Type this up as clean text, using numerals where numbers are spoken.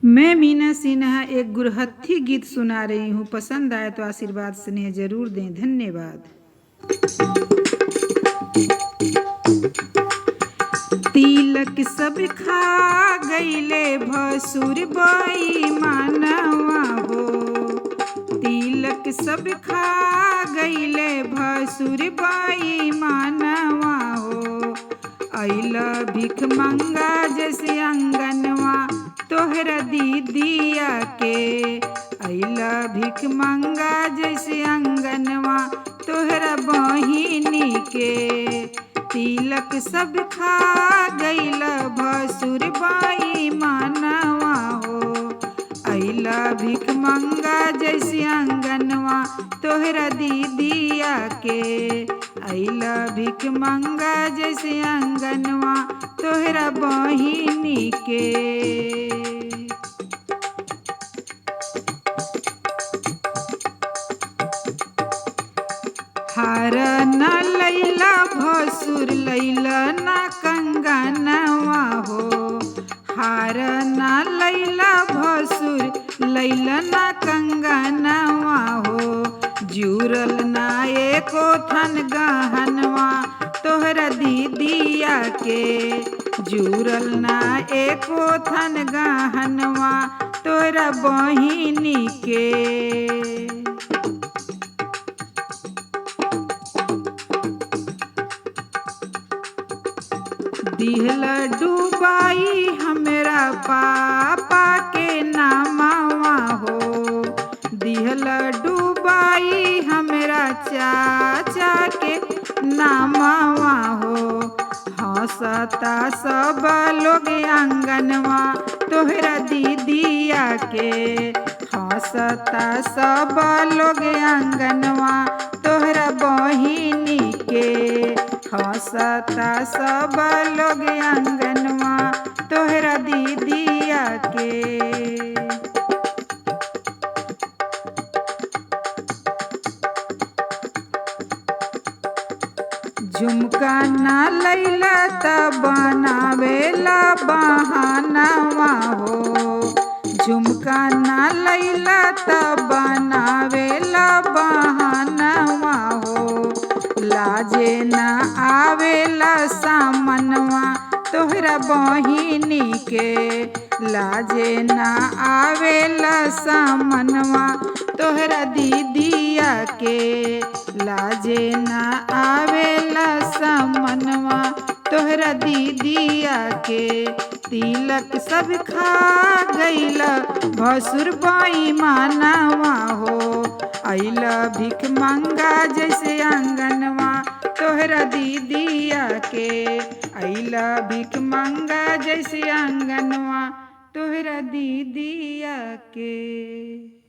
मैं मीना सिन्हा एक गुरहथी गीत सुना रही हूँ। पसंद आए तो आशीर्वाद स्नेह जरूर दें। धन्यवाद। तिलक सब खा गईले भसुर बाई मानवा हो। तिलक सब खा गईले भसुर बाई मानवा हो। अइला भिख मंगा जैसे अंगनवा तोहरा दीदिया के। अइला भिख मंगा जैसे अंगनवा तोहरा बहिनी के। तिलक सब खा गईला भसुर बाई मानवा हो। अइला भिख मंगा जैसे अंगनवा तोहरा दीदिया के। अइला भिख मंगा जैसे अंगनवा तोहरा बहिनी के। हार न लैला भसुर लैला ना कंगनवा हो। हार न लैला भसुर लैला ना कंगनवा हो। जुरल ना एको थन गहनवा तोहरा दीदिया के। जुरल ना एको थन गहनवा तोहरा बहिनी के। दिहल डूबाई हमरा पापा के नामवा हो। दिहल डूबाई हमरा चाचा के नामवा हो। हंसता सब लोग आंगनवा तोहरा दीदिया के। हंसता सब लोग आंगनवा तोहरा बहिनी के। हंसता सब लोग आंगनवा तोहरा दीदिया के। झुमका ना लैला त बनावेला बहानवा हो। झुमका ना लैला त बनावेला बहानवा हो। लाजे ना आवेला सामनवा तोहरा बहिनी के। लाजे ना आवेला सामनवा तोहरा दीदिया के। लाजे ना आवेला सामनवा तोहरा दीदिया के। तिलक सब खा गईला भसुर बाई मानवा हो। अइला भिख मंगा जैसे अंगनवा तोहरा दीदिया के। अइला भिख मंगा जैसे अंगनवा तोहरा दीदिया के।